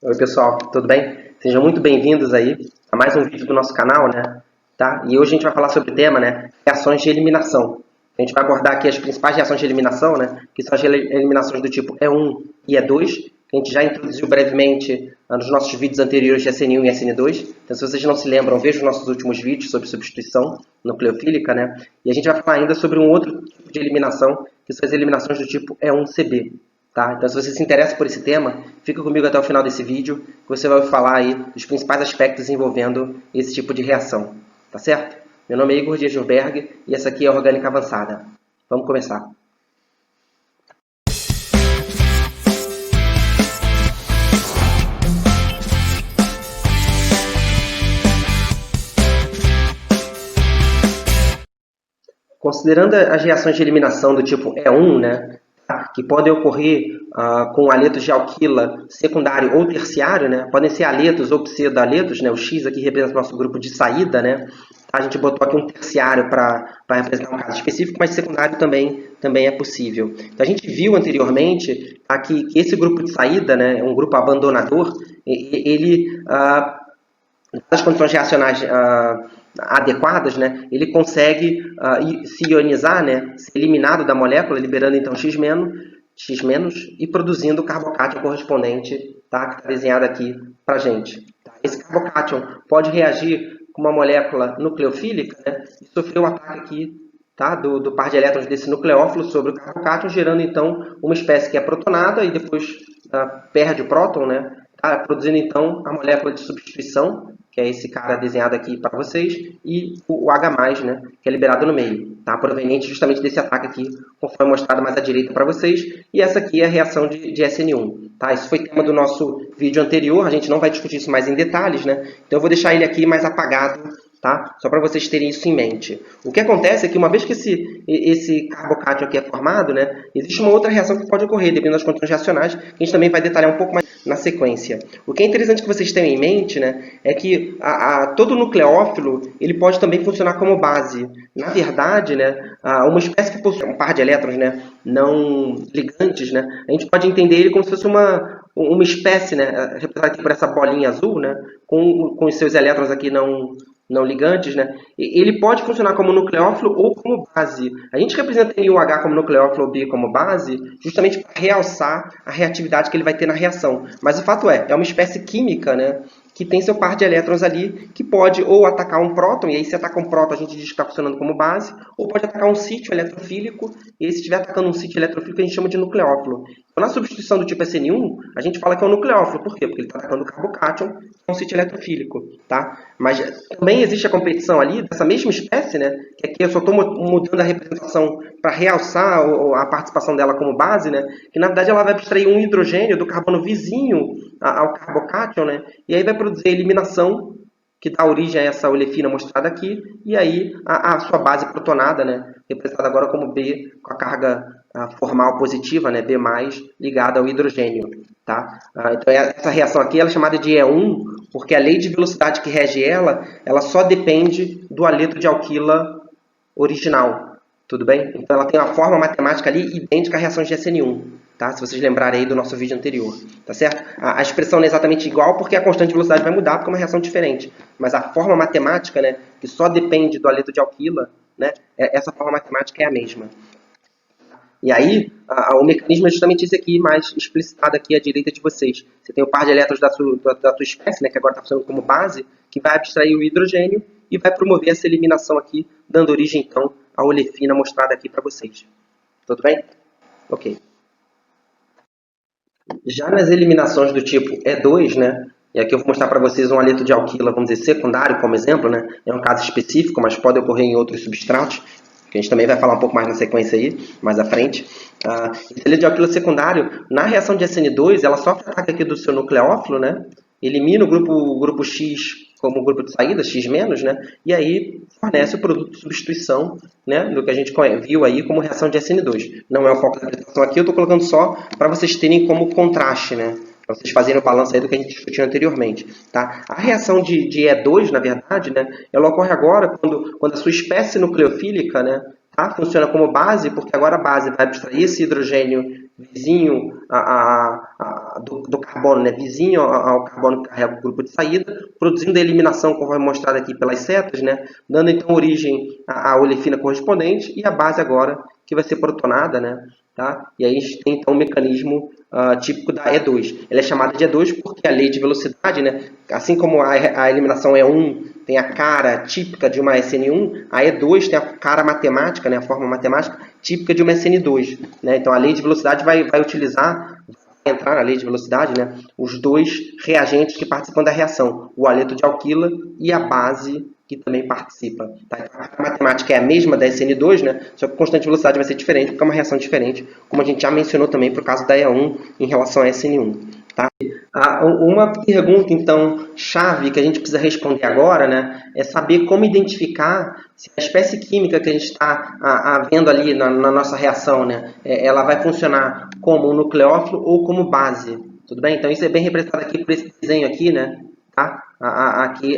Oi, pessoal, tudo bem? Sejam muito bem-vindos aí a mais um vídeo do nosso canal, né? Tá? E hoje a gente vai falar sobre o tema, né? Reações de eliminação. A gente vai abordar aqui as principais reações de eliminação, né? Que são as eliminações do tipo E1 e E2, que a gente já introduziu brevemente nos nossos vídeos anteriores de SN1 e SN2. Então, se vocês não se lembram, vejam os nossos últimos vídeos sobre substituição nucleofílica, né? E a gente vai falar ainda sobre um outro tipo de eliminação, que são as eliminações do tipo E1CB. Tá? Então, se você se interessa por esse tema, fica comigo até o final desse vídeo, que você vai falar aí dos principais aspectos envolvendo esse tipo de reação. Tá certo? Meu nome é Igor Dias Jurberg e essa aqui é a Orgânica Avançada. Vamos começar. Considerando as reações de eliminação do tipo E1, né, que podem ocorrer com aletos de alquila secundário ou terciário, né, podem ser aletos ou pseudoaletos, né, o X aqui representa o nosso grupo de saída, né, a gente botou aqui um terciário para representar um caso específico, mas secundário também é possível. Então, a gente viu anteriormente aqui que esse grupo de saída, né, um grupo abandonador, ele, nas condições reacionais adequadas, né, ele consegue se ionizar, né, ser eliminado da molécula, liberando então X-, e produzindo o carbocátion correspondente, tá, que está desenhado aqui para a gente. Esse carbocátion pode reagir com uma molécula nucleofílica, né, e sofrer o ataque aqui, tá, do par de elétrons desse nucleófilo sobre o carbocátion, gerando então uma espécie que é protonada e depois perde o próton, né, tá, produzindo então a molécula de substituição, que é esse cara desenhado aqui para vocês, e o H+, né, que é liberado no meio, tá, proveniente justamente desse ataque aqui, conforme mostrado mais à direita para vocês, e essa aqui é a reação de SN1. Tá? Isso foi tema do nosso vídeo anterior, a gente não vai discutir isso mais em detalhes, né, então eu vou deixar ele aqui mais apagado, tá? Só para vocês terem isso em mente. O que acontece é que uma vez que esse carbocátion aqui é formado, né, existe uma outra reação que pode ocorrer, dependendo das condições reacionais, que a gente também vai detalhar um pouco mais na sequência. O que é interessante que vocês tenham em mente, né, é que todo nucleófilo ele pode também funcionar como base. Na verdade, né, uma espécie que possui um par de elétrons, né, não ligantes, né, a gente pode entender ele como se fosse uma espécie, né, representada aqui por essa bolinha azul, né, com os seus elétrons aqui não ligantes, né? Ele pode funcionar como nucleófilo ou como base. A gente representa o H como nucleófilo ou B como base justamente para realçar a reatividade que ele vai ter na reação. Mas o fato é uma espécie química, né, que tem seu par de elétrons ali, que pode ou atacar um próton, e aí se atacar um próton a gente diz que está funcionando como base, ou pode atacar um sítio eletrofílico, e aí se estiver atacando um sítio eletrofílico a gente chama de nucleófilo. Então, na substituição do tipo SN1, a gente fala que é um nucleófilo. Por quê? Porque ele está atacando o carbocátion, que é um sítio eletrofílico. Tá? Mas também existe a competição ali dessa mesma espécie, né, que aqui eu só estou mudando a representação para realçar a participação dela como base, né, que na verdade ela vai extrair um hidrogênio do carbono vizinho ao carbocátion, né, e aí vai produzir a eliminação, que dá origem a essa olefina mostrada aqui, e aí a sua base protonada, né, representada agora como B, com a carga formal positiva, né, B+, ligada ao hidrogênio. Tá? Então, essa reação aqui ela é chamada de E1, porque a lei de velocidade que rege ela só depende do aleto de alquila original. Tudo bem? Então, ela tem uma forma matemática ali idêntica à reação de SN1. Tá? Se vocês lembrarem aí do nosso vídeo anterior. Tá certo? A expressão não é exatamente igual porque a constante de velocidade vai mudar porque é uma reação diferente. Mas a forma matemática, né, que só depende do aleto de alquila, né, essa forma matemática é a mesma. E aí, o mecanismo é justamente esse aqui, mais explicitado aqui à direita de vocês. Você tem o par de elétrons da sua espécie, né, que agora está funcionando como base, que vai abstrair o hidrogênio e vai promover essa eliminação aqui, dando origem, então, à olefina mostrada aqui para vocês. Tudo bem? Ok. Já nas eliminações do tipo E2, né, e aqui eu vou mostrar para vocês um aleto de alquila, vamos dizer, secundário como exemplo, né, é um caso específico, mas pode ocorrer em outros substratos, que a gente também vai falar um pouco mais na sequência aí, mais à frente. Esse aleto de alquila secundário, na reação de SN2, ela sofre ataque aqui do seu nucleófilo, né, elimina o grupo X como grupo de saída, X-, né, e aí fornece o produto de substituição, né, do que a gente viu aí como reação de SN2. Não é o foco da apresentação aqui, eu estou colocando só para vocês terem como contraste, né, para vocês fazerem o balanço aí do que a gente discutiu anteriormente. Tá? A reação de E2, na verdade, né, ela ocorre agora quando a sua espécie nucleofílica, né, tá, funciona como base, porque agora a base vai abstrair esse hidrogênio vizinho do carbono, né, vizinho ao carbono que carrega o grupo de saída, produzindo a eliminação, conforme mostrado aqui pelas setas, né, dando então origem à olefina correspondente e a base agora que vai ser protonada, né, tá? E aí a gente tem então um mecanismo típico da E2. Ela é chamada de E2 porque a lei de velocidade, né, assim como a eliminação E1 tem a cara típica de uma SN1, a E2 tem a cara matemática, né, a forma matemática típica de uma SN2. Né? Então a lei de velocidade vai entrar na lei de velocidade, né, os dois reagentes que participam da reação, o haleto de alquila e a base que também participa. Tá? Então, a matemática é a mesma da SN2, né? Só que a constante de velocidade vai ser diferente, porque é uma reação diferente, como a gente já mencionou também para o caso da E1 em relação à SN1. Tá? Uma pergunta, então, chave que a gente precisa responder agora, né, é saber como identificar se a espécie química que a gente está vendo ali na nossa reação, né, ela vai funcionar como nucleófilo ou como base. Tudo bem? Então, isso é bem representado aqui por esse desenho aqui, né? Tá? Aqui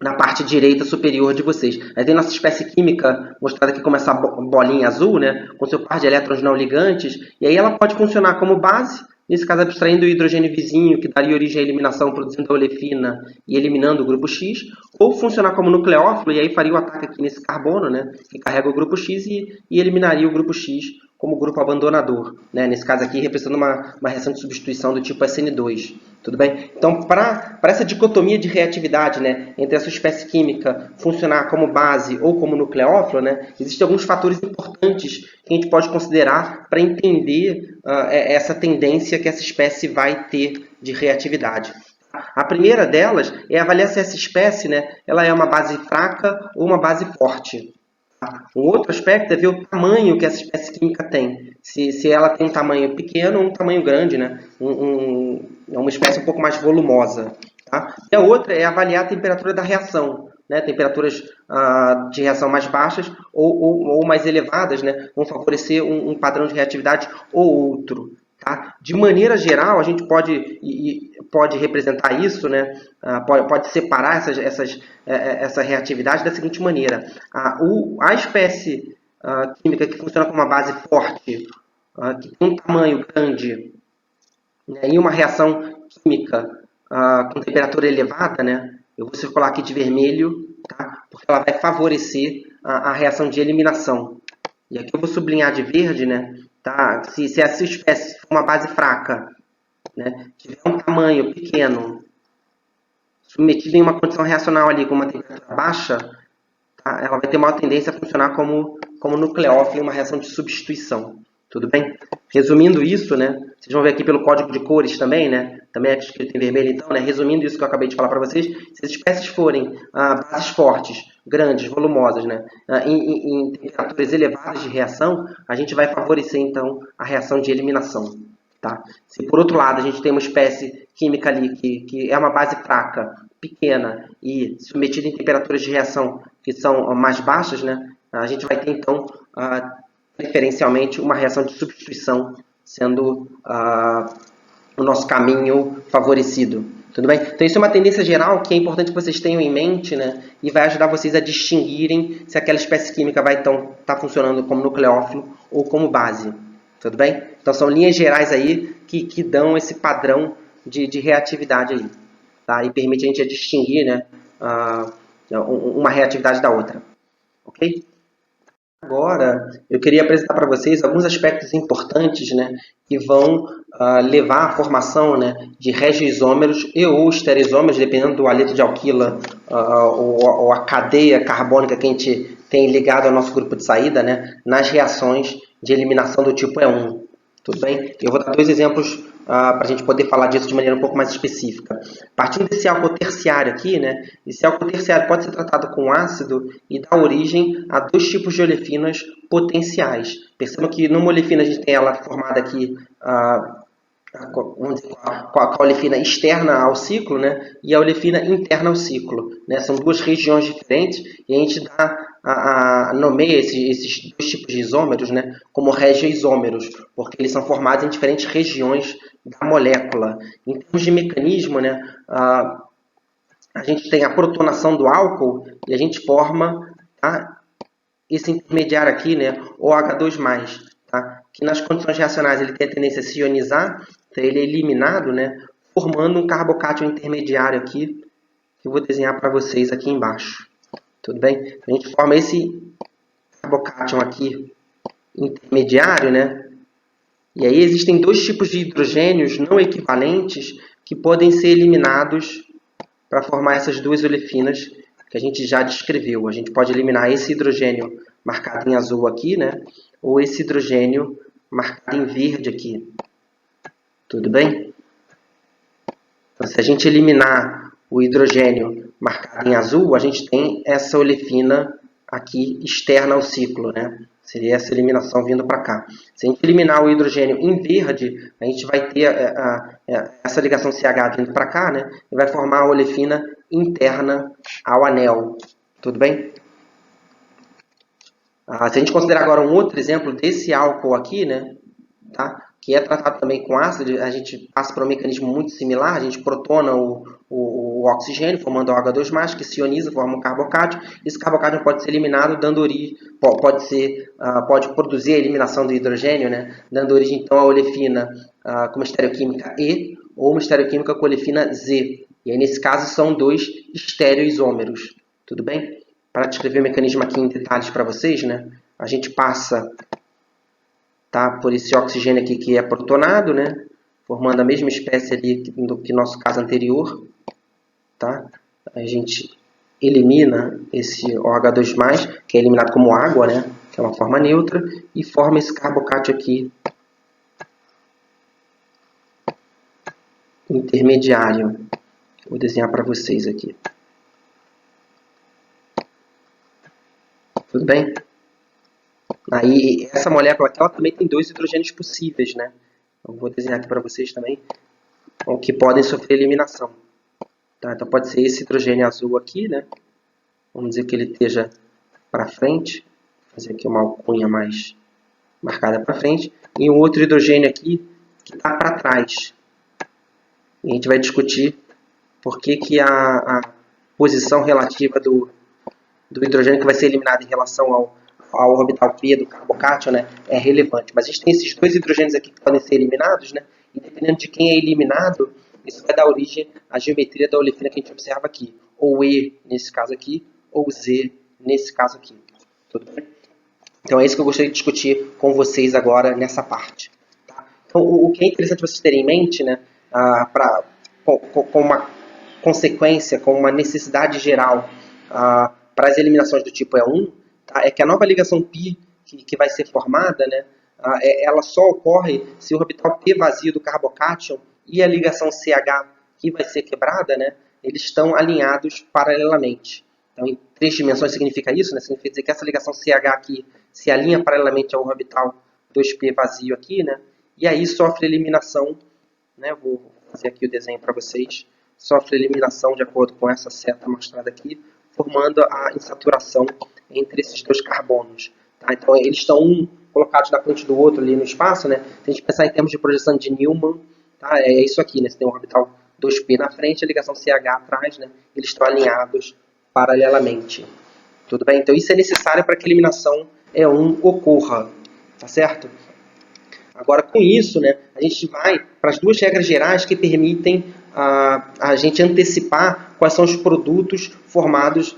na parte direita superior de vocês. Aí tem nossa espécie química mostrada aqui como essa bolinha azul, né, com seu par de elétrons não ligantes, e aí ela pode funcionar como base, nesse caso abstraindo o hidrogênio vizinho, que daria origem à eliminação, produzindo a olefina e eliminando o grupo X, ou funcionar como nucleófilo, e aí faria o ataque aqui nesse carbono, né, que carrega o grupo X e eliminaria o grupo X como grupo abandonador, né? Nesse caso aqui representando uma reação de substituição do tipo SN2. Tudo bem? Então, para essa dicotomia de reatividade, né, entre a sua espécie química funcionar como base ou como nucleófilo, né, existem alguns fatores importantes que a gente pode considerar para entender essa tendência que essa espécie vai ter de reatividade. A primeira delas é avaliar se essa espécie, né, ela é uma base fraca ou uma base forte. Um outro aspecto é ver o tamanho que essa espécie química tem. Se ela tem um tamanho pequeno ou um tamanho grande, né? É uma espécie um pouco mais volumosa. Tá? E a outra é avaliar a temperatura da reação. Né? Temperaturas de reação mais baixas ou mais elevadas, né, vão favorecer um padrão de reatividade ou outro. Tá? De maneira geral, a gente pode representar isso, né? Pode separar essa reatividade da seguinte maneira. A espécie química que funciona como uma base forte, que tem um tamanho grande, né, e uma reação química com temperatura elevada, né, eu vou circular aqui de vermelho, tá? Porque ela vai favorecer a reação de eliminação. E aqui eu vou sublinhar de verde, né? Tá? Se essa espécie for uma base fraca, né, tiver um tamanho pequeno, submetida em uma condição reacional ali com uma temperatura baixa, tá, ela vai ter maior tendência a funcionar como nucleófilo em uma reação de substituição. Tudo bem? Resumindo isso, né, vocês vão ver aqui pelo código de cores também, né, também é escrito em vermelho então, né, resumindo isso que eu acabei de falar para vocês, se as espécies forem bases fortes, grandes, volumosas, né, em temperaturas elevadas de reação, a gente vai favorecer então a reação de eliminação. Tá? Se por outro lado a gente tem uma espécie química ali que é uma base fraca, pequena e submetida em temperaturas de reação que são mais baixas, né, a gente vai ter então preferencialmente uma reação de substituição sendo o nosso caminho favorecido. Tudo bem? Então isso é uma tendência geral que é importante que vocês tenham em mente, né, e vai ajudar vocês a distinguirem se aquela espécie química vai então estar funcionando como nucleófilo ou como base. Tudo bem? Então são linhas gerais aí que dão esse padrão de reatividade aí. Tá? E permite a gente distinguir, né, uma reatividade da outra. Ok? Agora, eu queria apresentar para vocês alguns aspectos importantes, né, que vão levar à formação, né, de regioisômeros e ou estereoisômeros, dependendo do haleto de alquila ou a cadeia carbônica que a gente tem ligado ao nosso grupo de saída, né, nas reações de eliminação do tipo E1. Tudo bem? Eu vou dar dois exemplos para a gente poder falar disso de maneira um pouco mais específica. Partindo desse álcool terciário aqui, né, esse álcool terciário pode ser tratado com ácido e dá origem a dois tipos de olefinas potenciais. Percebam que numa olefina a gente tem ela formada aqui vamos dizer, com a olefina externa ao ciclo, né, e a olefina interna ao ciclo. Né, são duas regiões diferentes e a gente nomeia esses dois tipos de isômeros, né, como regioisômeros, porque eles são formados em diferentes regiões da molécula. Em termos de mecanismo, né, a gente tem a protonação do álcool e a gente forma esse intermediário aqui, né, OH2+. Tá? que nas condições reacionais ele tem a tendência a se ionizar, então ele é eliminado, né, formando um carbocátion intermediário aqui, que eu vou desenhar para vocês aqui embaixo. Tudo bem? A gente forma esse carbocátion aqui intermediário, né? E aí existem dois tipos de hidrogênios não equivalentes que podem ser eliminados para formar essas duas olefinas que a gente já descreveu. A gente pode eliminar esse hidrogênio marcado em azul aqui, né? Ou esse hidrogênio marcado em verde aqui. Tudo bem? Então, se a gente eliminar o hidrogênio marcado em azul, a gente tem essa olefina aqui externa ao ciclo, né? Seria essa eliminação vindo para cá. Se a gente eliminar o hidrogênio em verde, a gente vai ter essa ligação CH vindo para cá, né? E vai formar a olefina interna ao anel. Tudo bem? Se a gente considerar agora um outro exemplo desse álcool aqui, né? Tá? Que é tratado também com ácido, a gente passa por um mecanismo muito similar, a gente protona o oxigênio, formando o H2+, que se ioniza, forma um carbocátion. Esse carbocátion pode ser eliminado, dando origem, pode produzir a eliminação do hidrogênio, né? Dando origem então à olefina com uma estereoquímica E, ou uma estereoquímica com olefina Z. E aí, nesse caso, são dois estereoisômeros. Tudo bem? Para descrever o mecanismo aqui em detalhes para vocês, né? A gente passa, tá, por esse oxigênio aqui que é protonado, né, formando a mesma espécie ali do que nosso caso anterior, tá? A gente elimina esse OH2+, que é eliminado como água, né, que é uma forma neutra, e forma esse carbocátion aqui intermediário. Vou desenhar para vocês aqui. Tudo bem? Aí, essa molécula aqui, ela também tem dois hidrogênios possíveis, né? Eu vou desenhar aqui para vocês também, que podem sofrer eliminação. Tá? Então, pode ser esse hidrogênio azul aqui, né? Vamos dizer que ele esteja para frente. Vou fazer aqui uma alcunha mais marcada para frente. E um outro hidrogênio aqui que está para trás. E a gente vai discutir por que a posição relativa do hidrogênio que vai ser eliminado em relação ao orbital P do carbocátion, né, é relevante. Mas a gente tem esses dois hidrogênios aqui que podem ser eliminados, né, e dependendo de quem é eliminado, isso vai dar origem à geometria da olefina que a gente observa aqui. Ou E, nesse caso aqui, ou Z, nesse caso aqui. Tudo bem? Então é isso que eu gostaria de discutir com vocês agora nessa parte. Tá? Então, o que é interessante vocês terem em mente, né, com uma consequência, com uma necessidade geral para as eliminações do tipo E1, tá, é que a nova ligação π que vai ser formada, né, ela só ocorre se o orbital P vazio do carbocátion e a ligação CH que vai ser quebrada, né, eles estão alinhados paralelamente. Então, em 3 dimensões significa isso, né? Significa dizer que essa ligação CH aqui se alinha paralelamente ao orbital 2P vazio aqui, né? E aí sofre eliminação, né? Vou fazer aqui o desenho para vocês. Sofre eliminação de acordo com essa seta mostrada aqui, formando a insaturação entre esses dois carbonos. Tá? Então, eles estão um colocados na frente do outro ali no espaço, né? Se a gente pensar em termos de projeção de Newman, tá? É isso aqui, né? Você tem um orbital 2P na frente, a ligação CH atrás, né? Eles estão alinhados paralelamente. Tudo bem? Então, isso é necessário para que a eliminação E1 ocorra. Tá certo? Agora, com isso, né, a gente vai para as duas regras gerais que permitem a gente antecipar quais são os produtos formados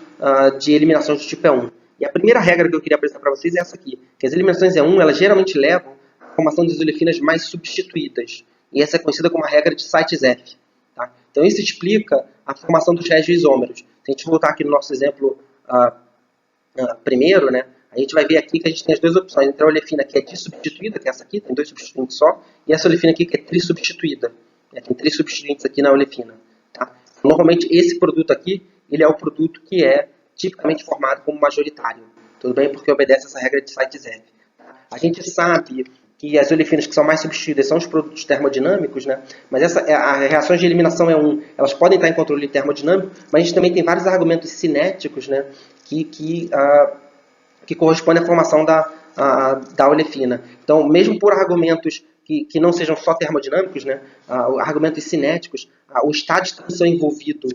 de eliminações do tipo E1. E a primeira regra que eu queria apresentar para vocês é essa aqui, que as eliminações E1 elas geralmente levam à formação de olefinas mais substituídas. E essa é conhecida como a regra de Sites-F. Tá? Então, isso explica a formação dos regioisômeros. Se a gente voltar aqui no nosso exemplo primeiro, né, a gente vai ver aqui que a gente tem as duas opções, entre a olefina que é dissubstituída, que é essa aqui, tem 2 substituintes só, e essa olefina aqui que é trissubstituída. Tem 3 substituintes aqui na olefina. Tá? Normalmente esse produto aqui, ele é o produto que é tipicamente formado como majoritário. Tudo bem? Porque obedece essa regra de Sites-F. A gente sabe que as olefinas que são mais substituídas são os produtos termodinâmicos, né? Mas as reações de eliminação E1, elas podem estar em controle termodinâmico, mas a gente também tem vários argumentos cinéticos, né, que correspondem à formação da olefina. Então, mesmo por argumentos que não sejam só termodinâmicos, né, argumentos cinéticos, o estado de transição envolvido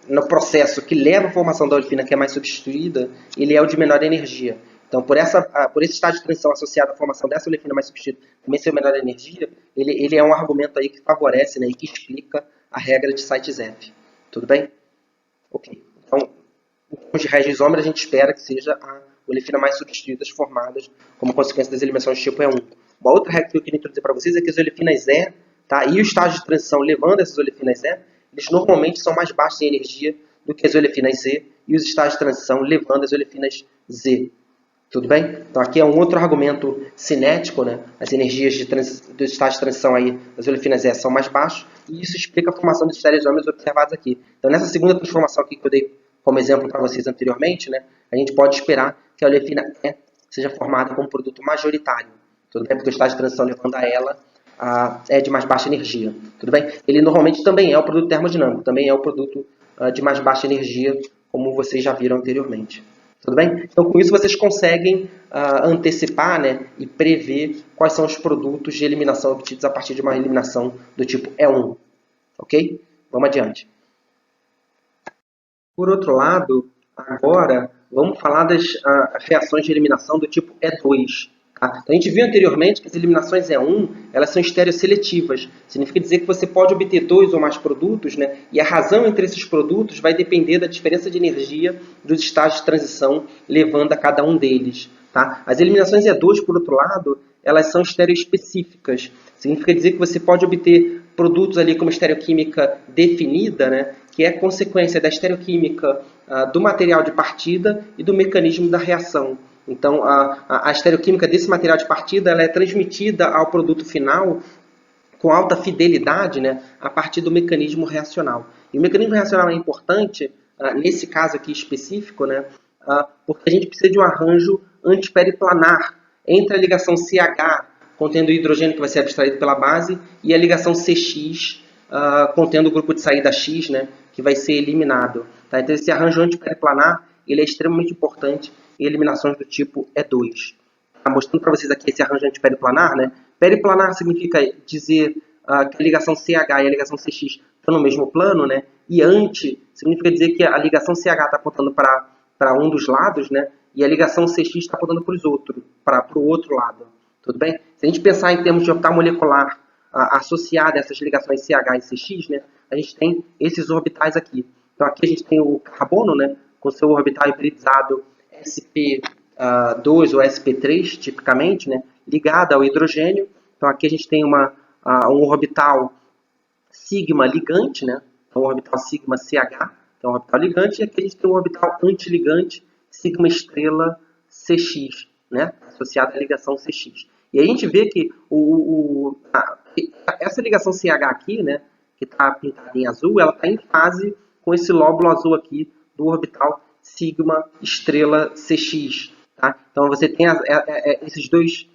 no processo que leva à formação da olefina que é mais substituída, ele é o de menor energia. Então, Então, por esse estado de transição associado à formação dessa olefina mais substituída, também ser menor energia, ele é um argumento aí que favorece, né, e que explica a regra de Sites-F. Tudo bem? Ok. Então, em termos de regra isômero, a gente espera que seja a olefina mais substituídas formadas como consequência das eliminações do tipo E1. Uma outra regra que eu queria introduzir para vocês é que as olefinas E, tá, e o estágio de transição levando essas olefinas E, eles normalmente são mais baixos em energia do que as olefinas Z e os estágios de transição levando as olefinas Z. Tudo bem? Então aqui é um outro argumento cinético, né? As energias do estágio de transição aí das olefinas E são mais baixos e isso explica a formação dos estereoisómeros observados aqui. Então nessa segunda transformação aqui que eu dei como exemplo para vocês anteriormente, né? A gente pode esperar que a olefina E seja formada como produto majoritário. Tudo bem? Porque o estágio de transição levando a ela é de mais baixa energia. Tudo bem? Ele normalmente também é o produto termodinâmico, também é o produto de mais baixa energia, como vocês já viram anteriormente. Tudo bem? Então, com isso, vocês conseguem antecipar, né, e prever quais são os produtos de eliminação obtidos a partir de uma eliminação do tipo E1. Ok? Vamos adiante. Por outro lado, agora, vamos falar das reações de eliminação do tipo E2. Tá? Então, a gente viu anteriormente que as eliminações E1 elas são estereosseletivas. Significa dizer que você pode obter dois ou mais produtos, né? E a razão entre esses produtos vai depender da diferença de energia dos estágios de transição, levando a cada um deles. Tá? As eliminações E2, por outro lado, elas são estereoespecíficas. Significa dizer que você pode obter produtos ali com uma estereoquímica definida, né? Que é consequência da estereoquímica do material de partida e do mecanismo da reação. Então, a estereoquímica desse material de partida ela é transmitida ao produto final com alta fidelidade, né, a partir do mecanismo reacional. E o mecanismo reacional é importante, nesse caso aqui específico, né, porque a gente precisa de um arranjo antiperiplanar entre a ligação CH, contendo o hidrogênio que vai ser abstraído pela base, e a ligação CX, contendo o grupo de saída X, né, que vai ser eliminado. Tá? Então, esse arranjo antiperiplanar ele é extremamente importante em eliminações do tipo E2. Tá mostrando para vocês aqui esse arranjo antiperiplanar, né? Periplanar significa dizer que a ligação CH e a ligação CX estão no mesmo plano, né? E anti significa dizer que a ligação CH está apontando para um dos lados, né? E a ligação CX está apontando para o outro lado. Tudo bem? Se a gente pensar em termos de orbital molecular associada a essas ligações CH e CX, né? A gente tem esses orbitais aqui. Então aqui a gente tem o carbono, né? Com seu orbital hibridizado sp2 ou sp3, tipicamente, né, ligado ao hidrogênio. Então aqui a gente tem um orbital sigma ligante, né, então um orbital sigma CH, que é um orbital ligante, e aqui a gente tem um orbital antiligante sigma estrela CX, né, associado à ligação CX. E a gente vê que essa ligação CH aqui, né, que está pintada em azul, ela está em fase com esse lóbulo azul aqui do orbital sigma estrela CX. Tá? Então você tem esses dois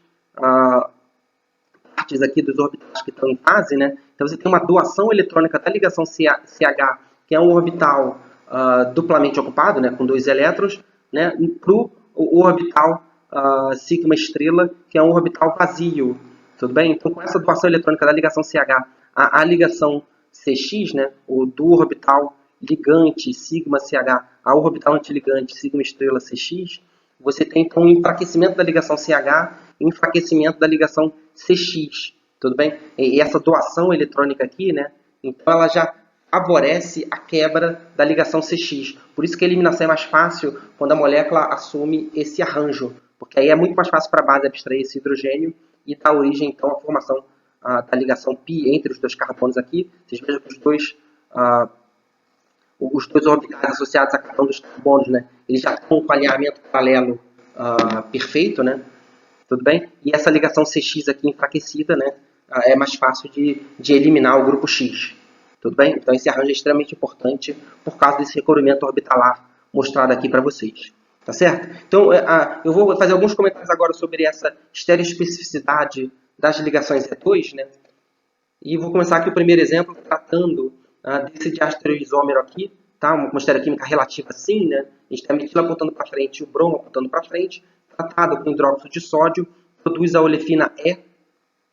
partes aqui dos orbitais que estão em fase, né? Então você tem uma doação eletrônica da ligação CH, que é um orbital duplamente ocupado, né, com dois elétrons, né, para o orbital sigma estrela, que é um orbital vazio. Tudo bem? Então com essa doação eletrônica da ligação CH, a ligação CX, né, do orbital ligante sigma CH ao orbital antiligante sigma estrela CX, você tem então um enfraquecimento da ligação CH e um enfraquecimento da ligação CX, tudo bem? E essa doação eletrônica aqui, né, então ela já favorece a quebra da ligação CX. Por isso que a eliminação é mais fácil quando a molécula assume esse arranjo, porque aí é muito mais fácil para a base abstrair esse hidrogênio e dar origem então à formação da ligação pi entre os dois carbonos aqui. Vocês vejam que os dois orbitais associados a cada um dos carbonos, né, eles já estão com alinhamento paralelo perfeito, né, tudo bem? E essa ligação CX aqui enfraquecida, né, é mais fácil de eliminar o grupo X, tudo bem? Então esse arranjo é extremamente importante por causa desse recobrimento orbitalar mostrado aqui para vocês, tá certo? Então eu vou fazer alguns comentários agora sobre essa estereoespecificidade das ligações E2, né, e vou começar aqui o primeiro exemplo tratando desse diastereoisômero aqui, tá? Uma estereoquímica relativa assim, né? A gente tem a metila apontando para frente e o bromo apontando para frente, tratado com hidróxido de sódio, produz a olefina E,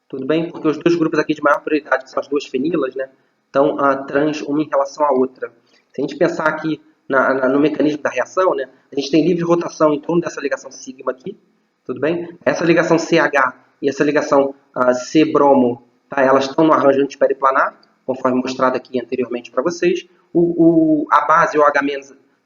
tudo bem? Porque os dois grupos aqui de maior prioridade, que são as duas fenilas, né, estão trans uma em relação à outra. Se a gente pensar aqui no mecanismo da reação, né, a gente tem livre rotação em torno dessa ligação sigma aqui, tudo bem? Essa ligação CH e essa ligação C-bromo, tá, elas estão no arranjo antiperiplanar, conforme mostrado aqui anteriormente para vocês. A base, o H-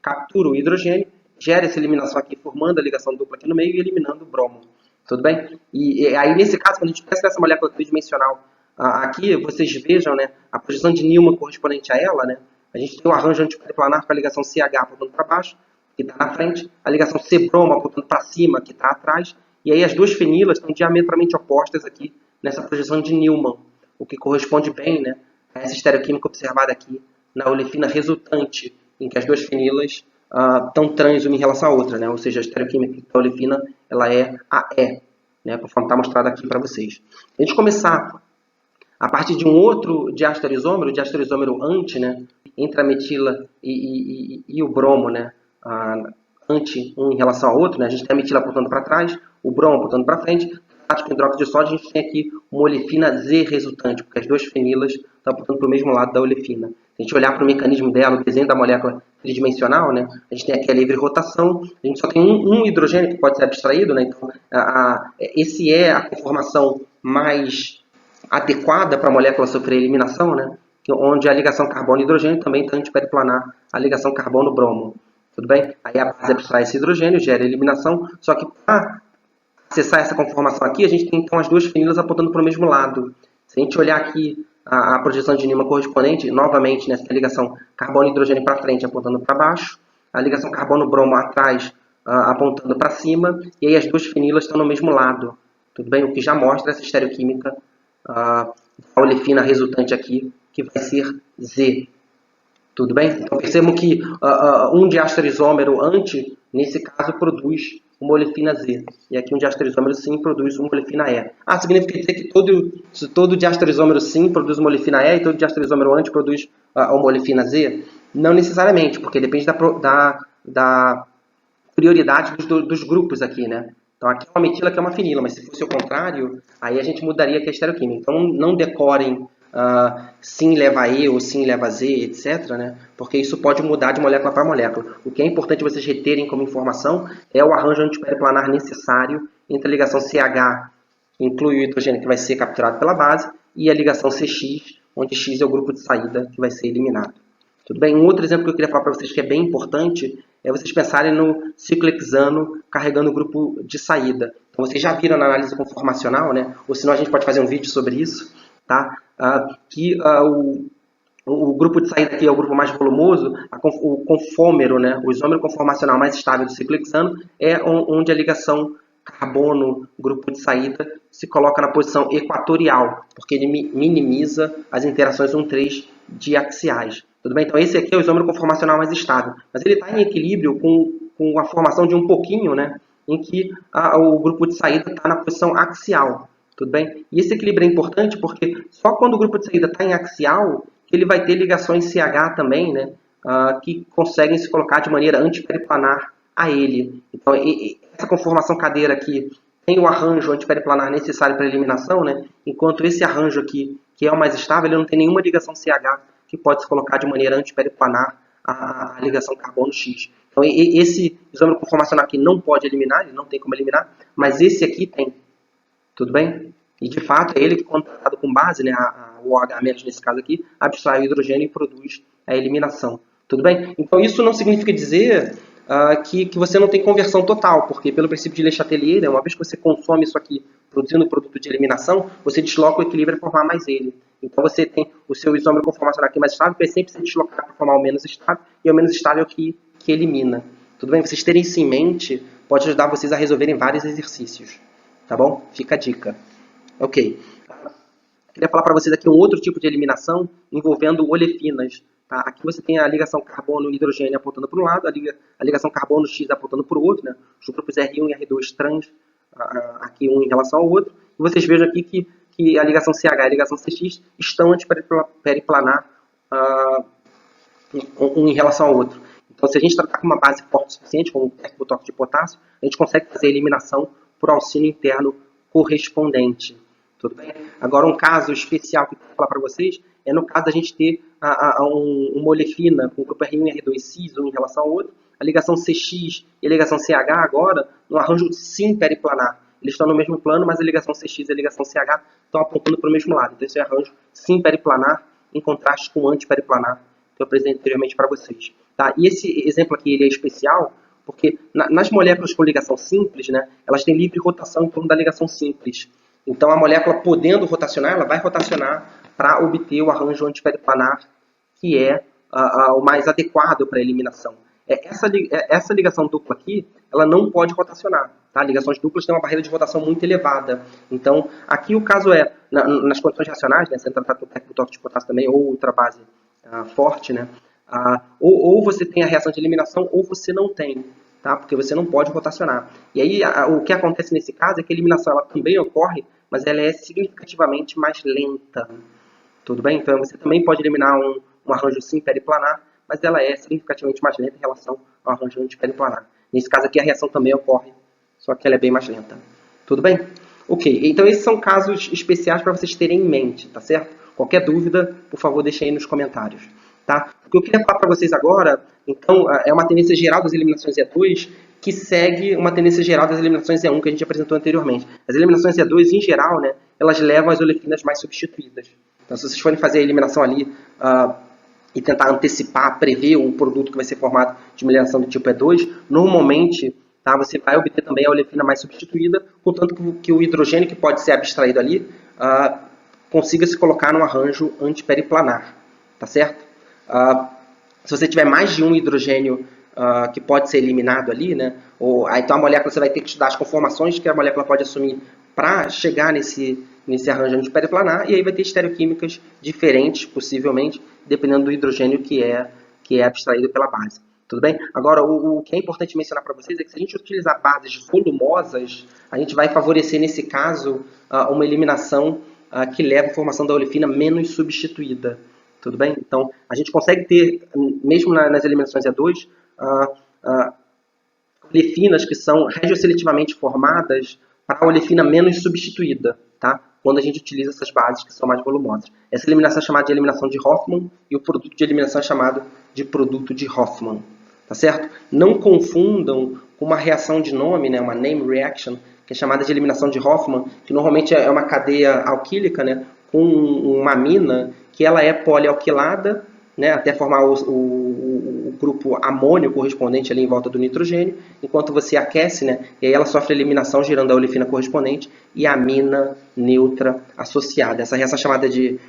captura o hidrogênio, gera essa eliminação aqui, formando a ligação dupla aqui no meio e eliminando o bromo. Tudo bem? E aí, nesse caso, quando a gente pensa nessa molécula tridimensional aqui, vocês vejam, né, a projeção de Newman correspondente a ela, né, a gente tem o arranjo antiperiplanar com a ligação CH apontando para baixo, que está na frente, a ligação C-bromo apontando para cima, que está atrás, e aí as duas fenilas estão diametralmente opostas aqui nessa projeção de Newman, o que corresponde bem, né, a essa estereoquímica observada aqui na olefina resultante, em que as duas fenilas estão trans uma em relação à outra, né? Ou seja, a estereoquímica da olefina ela é AE, né? Conforme está mostrado aqui para vocês. A gente começar a partir de um outro diastereoisômero, o diastereoisômero anti, né? Entre a metila e o bromo, né? Anti um em relação ao outro, né? A gente tem a metila apontando para trás, o bromo apontando para frente. Com hidróxido de sódio, a gente tem aqui uma olefina Z resultante, porque as duas fenilas estão apontando para o mesmo lado da olefina. Se a gente olhar para o mecanismo dela, o desenho da molécula tridimensional, né, a gente tem aqui a livre rotação, a gente só tem um hidrogênio que pode ser abstraído, né, então esse é a conformação mais adequada para a molécula sofrer eliminação, né, onde a ligação carbono-hidrogênio também está antiperiplanar a ligação carbono-bromo. Tudo bem? Aí a base abstrai esse hidrogênio, gera eliminação, só que para acessar essa conformação aqui, a gente tem então as duas fenilas apontando para o mesmo lado. Se a gente olhar aqui a projeção de Newman correspondente, novamente, nessa ligação carbono-hidrogênio para frente apontando para baixo, a ligação carbono-bromo atrás apontando para cima, e aí as duas fenilas estão no mesmo lado. Tudo bem? O que já mostra essa estereoquímica da olefina resultante aqui, que vai ser Z. Tudo bem? Então percebam que um diastereoisômero anti, nesse caso, produz uma olefina Z. E aqui um diastereoisômero sim produz uma olefina E. Significa dizer que todo diastereoisômero sim produz uma olefina E e todo diastereoisômero anti produz uma olefina Z? Não necessariamente, porque depende da prioridade dos grupos aqui, né? Então aqui é uma metila, aqui é uma fenila, mas se fosse o contrário, aí a gente mudaria aqui a estereoquímica. Então não decorem sim leva E ou sim leva Z, etc., né? Porque isso pode mudar de molécula para molécula. O que é importante vocês reterem como informação é o arranjo antiperiplanar necessário entre a ligação CH, que inclui o hidrogênio que vai ser capturado pela base, e a ligação CX, onde X é o grupo de saída que vai ser eliminado. Tudo bem? Um outro exemplo que eu queria falar para vocês que é bem importante é vocês pensarem no ciclo hexano carregando o grupo de saída. Então vocês já viram na análise conformacional, né? Ou senão a gente pode fazer um vídeo sobre isso, tá? Que o grupo de saída aqui é o grupo mais volumoso, o confômero, né? O isômero conformacional mais estável do ciclo hexano é onde a ligação carbono-grupo de saída se coloca na posição equatorial, porque ele minimiza as interações 1,3 diaxiais. Tudo bem? Então esse aqui é o isômero conformacional mais estável, mas ele está em equilíbrio com a formação de um pouquinho, né? Em que o grupo de saída está na posição axial. Tudo bem? E esse equilíbrio é importante porque só quando o grupo de saída está em axial que ele vai ter ligações CH também, né, que conseguem se colocar de maneira antiperiplanar a ele. Então, essa conformação cadeira aqui tem o arranjo antiperiplanar necessário para a eliminação, né, enquanto esse arranjo aqui, que é o mais estável, ele não tem nenhuma ligação CH que pode se colocar de maneira antiperiplanar a ligação carbono-X. Então, esse isômero conformacional aqui não pode eliminar, ele não tem como eliminar, mas esse aqui tem. Tudo bem? E de fato é ele que, quando tratado com base, né, o OH- nesse caso aqui, abstrai o hidrogênio e produz a eliminação. Tudo bem? Então isso não significa dizer que você não tem conversão total, porque pelo princípio de Le Chatelier, né, uma vez que você consome isso aqui produzindo o produto de eliminação, você desloca o equilíbrio para formar mais ele. Então você tem o seu isômero conformacional aqui mais estável, que vai sempre se deslocar para formar o menos estável, e é o menos estável que elimina. Tudo bem? Vocês terem isso em mente pode ajudar vocês a resolverem vários exercícios. Tá bom? Fica a dica. Ok. Queria falar para vocês aqui um outro tipo de eliminação envolvendo olefinas. Tá? Aqui você tem a ligação carbono-hidrogênio apontando para um lado, a ligação carbono-X apontando para o outro, né? Os grupos R1 e R2 trans, aqui um em relação ao outro. E vocês vejam aqui que a ligação CH e a ligação CX estão antiperiplanar um em relação ao outro. Então, se a gente tratar com uma base forte o suficiente, como o termotóxico de potássio, a gente consegue fazer a eliminação por auxílio interno correspondente. Tudo bem? Agora, um caso especial que eu vou falar para vocês é no caso da gente ter uma olefina com o grupo R1 e R2 cis, um em relação ao outro, a ligação CX e a ligação CH agora, no arranjo sim periplanar. Eles estão no mesmo plano, mas a ligação CX e a ligação CH estão apontando para o mesmo lado. Então, esse é o arranjo sim periplanar, em contraste com o antiperiplanar, que eu apresentei anteriormente para vocês. Tá? E esse exemplo aqui ele é especial, porque nas moléculas com ligação simples, né, elas têm livre rotação em torno da ligação simples. Então, a molécula podendo rotacionar, ela vai rotacionar para obter o arranjo antiperiplanar, que é o mais adequado para a eliminação. Essa ligação dupla aqui, ela não pode rotacionar. Tá? Ligações duplas têm uma barreira de rotação muito elevada. Então, aqui o caso é, nas condições reacionais, né, sendo tratado com tóxico de potássio também, ou outra base forte, né, ou você tem a reação de eliminação, ou você não tem. Tá? Porque você não pode rotacionar. E aí, o que acontece nesse caso é que a eliminação ela também ocorre, mas ela é significativamente mais lenta. Tudo bem? Então, você também pode eliminar um arranjo sim periplanar, mas ela é significativamente mais lenta em relação ao arranjo antiperiplanar. Nesse caso aqui, a reação também ocorre, só que ela é bem mais lenta. Tudo bem? Ok, então esses são casos especiais para vocês terem em mente, tá certo? Qualquer dúvida, por favor, deixem aí nos comentários. Tá? O que eu queria falar para vocês agora, então, é uma tendência geral das eliminações E2 que segue uma tendência geral das eliminações E1 que a gente apresentou anteriormente. As eliminações E2, em geral, né, elas levam as olefinas mais substituídas. Então, se vocês forem fazer a eliminação ali e tentar antecipar, prever o produto que vai ser formado de uma eliminação do tipo E2, normalmente tá, você vai obter também a olefina mais substituída, contanto que o hidrogênio que pode ser abstraído ali consiga se colocar num arranjo antiperiplanar. Tá certo? Se você tiver mais de um hidrogênio que pode ser eliminado ali, né? Então a molécula você vai ter que estudar as conformações que a molécula pode assumir para chegar nesse arranjo antiperiplanar, e aí vai ter estereoquímicas diferentes, possivelmente, dependendo do hidrogênio que é abstraído pela base. Tudo bem? Agora, o que é importante mencionar para vocês é que se a gente utilizar bases volumosas, a gente vai favorecer, nesse caso, uma eliminação que leva à formação da olefina menos substituída. Tudo bem? Então, a gente consegue ter, mesmo nas eliminações E2, olefinas que são regioseletivamente formadas para a olefina menos substituída, tá? Quando a gente utiliza essas bases que são mais volumosas. Essa eliminação é chamada de eliminação de Hoffman e o produto de eliminação é chamado de produto de Hoffman. Tá certo? Não confundam com uma reação de nome, né, uma name reaction, que é chamada de eliminação de Hoffman, que normalmente é uma cadeia alquílica, né, com uma amina que ela é polialquilada, né, até formar o grupo amônio correspondente ali em volta do nitrogênio, enquanto você aquece, né, e aí ela sofre eliminação gerando a olefina correspondente e a amina neutra associada. Essa reação é chamada de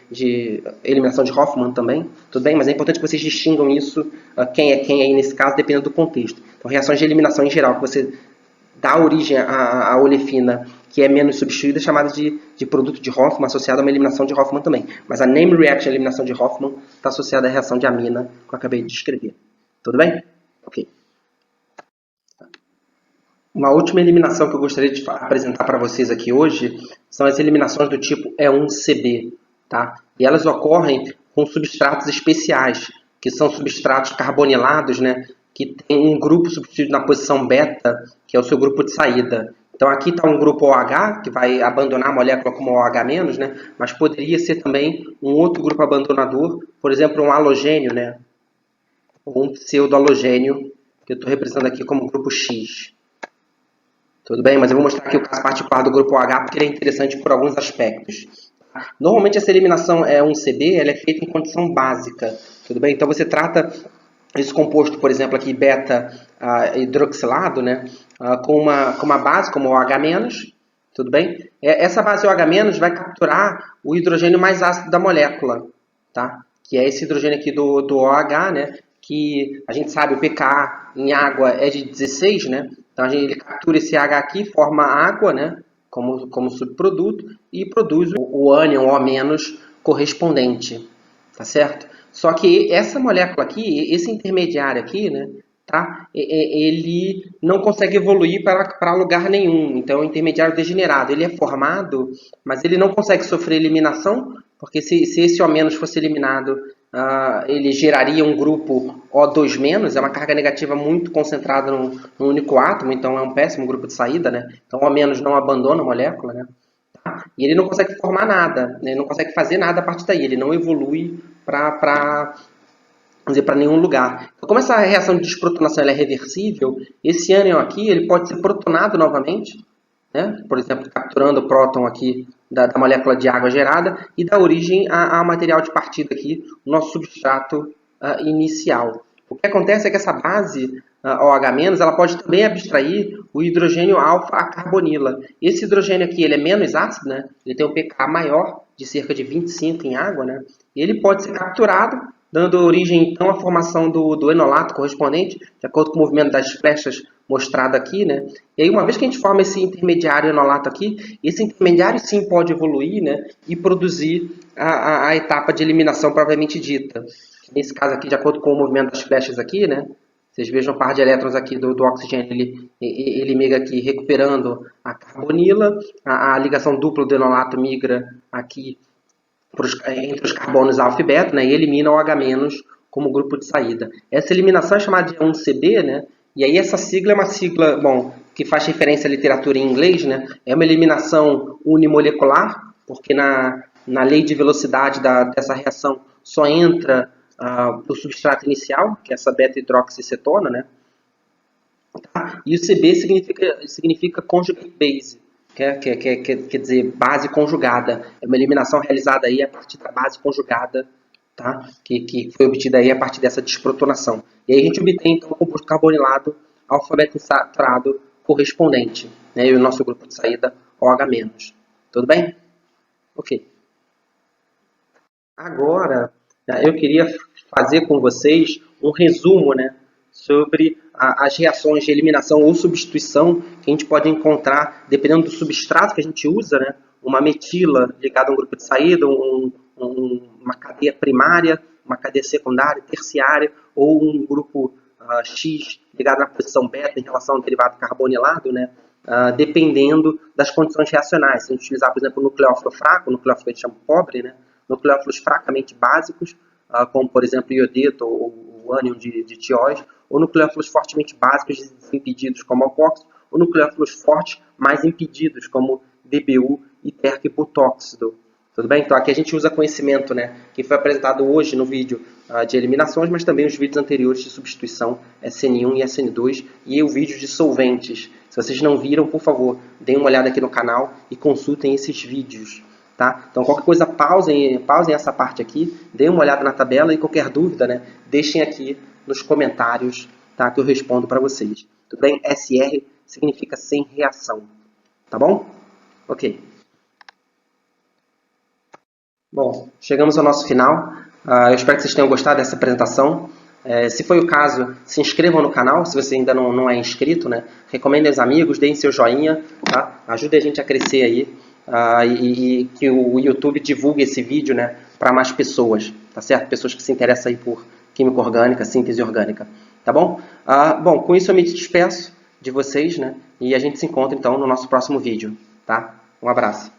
eliminação de Hoffman também, tudo bem? Mas é importante que vocês distingam isso, quem é quem aí nesse caso, dependendo do contexto. Então, reações de eliminação em geral, que você dá origem à olefina que é menos substituída, chamada de produto de Hoffman, associada a uma eliminação de Hoffman também. Mas a name reaction, a eliminação de Hoffman, está associada à reação de amina, que eu acabei de descrever. Tudo bem? Ok. Uma última eliminação que eu gostaria de apresentar para vocês aqui hoje são as eliminações do tipo E1CB. Tá? E elas ocorrem com substratos especiais, que são substratos carbonilados, né, que tem um grupo substituído na posição beta, que é o seu grupo de saída. Então aqui está um grupo OH, que vai abandonar a molécula como OH-, né? Mas poderia ser também um outro grupo abandonador, por exemplo, um halogênio, né? Ou um pseudo-halogênio, que eu estou representando aqui como grupo X. Tudo bem? Mas eu vou mostrar aqui o caso particular do grupo OH, porque ele é interessante por alguns aspectos. Normalmente essa eliminação E1CB ela é feita em condição básica. Tudo bem? Então você trata esse composto, por exemplo, aqui beta hidroxilado, né, com uma base como o OH-, tudo bem? Essa base OH- vai capturar o hidrogênio mais ácido da molécula, tá? Que é esse hidrogênio aqui do OH, né, que a gente sabe o pKa em água é de 16, né? Então ele captura esse H aqui, forma água, né, como subproduto e produz o ânion O- correspondente, tá certo? Só que essa molécula aqui, esse intermediário aqui, né, tá? Ele não consegue evoluir para lugar nenhum. Então, é um intermediário degenerado. Ele é formado, mas ele não consegue sofrer eliminação, porque se esse O- fosse eliminado, ele geraria um grupo O2-, é uma carga negativa muito concentrada num único átomo, então é um péssimo grupo de saída, né? Então, O- não abandona a molécula, né? E ele não consegue formar nada, né? Ele não consegue fazer nada a partir daí, ele não evolui para nenhum lugar. Então, como essa reação de desprotonação ela é reversível, esse ânion aqui ele pode ser protonado novamente, né? Por exemplo, capturando o próton aqui da molécula de água gerada e dá origem a material de partida aqui, o nosso substrato inicial. O que acontece é que essa base OH-, ela pode também abstrair o hidrogênio alfa a carbonila. Esse hidrogênio aqui ele é menos ácido, né? Ele tem um pK maior, de cerca de 25 em água, né? E ele pode ser capturado, dando origem então à formação do enolato correspondente, de acordo com o movimento das flechas mostrado aqui, né? E aí, uma vez que a gente forma esse intermediário enolato aqui, esse intermediário sim pode evoluir, né? E produzir a etapa de eliminação propriamente dita. Nesse caso aqui, de acordo com o movimento das flechas aqui, né? Vocês vejam a par de elétrons aqui do oxigênio, ele migra aqui recuperando a carbonila, a ligação dupla do enolato migra aqui entre os carbonos alfa e beta, né, e elimina o H- como grupo de saída. Essa eliminação é chamada de 1CB, né, e aí essa sigla é uma sigla, bom, que faz referência à literatura em inglês, né, é uma eliminação unimolecular, porque na lei de velocidade dessa reação só entra o substrato inicial, que é essa beta-hidroxicetona, né, tá? E o CB significa conjugate base, quer dizer base conjugada. É uma eliminação realizada aí a partir da base conjugada, tá? Que foi obtida aí a partir dessa desprotonação. E aí a gente obtém então o composto carbonilado alfa-beta-saturado correspondente, né? E o nosso grupo de saída OH-. Tudo bem? Ok. Agora, eu queria fazer com vocês um resumo, né, sobre as reações de eliminação ou substituição que a gente pode encontrar, dependendo do substrato que a gente usa, né, uma metila ligada a um grupo de saída, uma cadeia primária, uma cadeia secundária, terciária, ou um grupo X ligado na posição beta em relação ao derivado carbonilado, né, dependendo das condições reacionais. Se a gente utilizar, por exemplo, o nucleófilo fraco, o nucleófilo que a gente chama pobre, né, nucleófilos fracamente básicos, como por exemplo o iodeto ou o ânion de tióis, ou nucleófilos fortemente básicos desimpedidos como alpóxido, ou nucleófilos fortes mais impedidos como DBU e terquibutóxido. Tudo bem? Então aqui a gente usa conhecimento, né, que foi apresentado hoje no vídeo de eliminações, mas também os vídeos anteriores de substituição SN1 e SN2 e o vídeo de solventes. Se vocês não viram, por favor, deem uma olhada aqui no canal e consultem esses vídeos. Tá? Então, qualquer coisa, pausem essa parte aqui, deem uma olhada na tabela e qualquer dúvida, né, deixem aqui nos comentários, tá, que eu respondo para vocês. Tudo bem? SR significa sem reação. Tá bom? Ok. Bom, chegamos ao nosso final. Eu espero que vocês tenham gostado dessa apresentação. Se foi o caso, se inscrevam no canal, se você ainda não é inscrito, né? Recomendem aos amigos, deem seu joinha, tá? Ajude a gente a crescer aí. E que o YouTube divulgue esse vídeo, né, para mais pessoas, tá certo? Pessoas que se interessam aí por química orgânica, síntese orgânica, tá bom? Bom, com isso eu me despeço de vocês, né, e a gente se encontra então no nosso próximo vídeo, tá? Um abraço.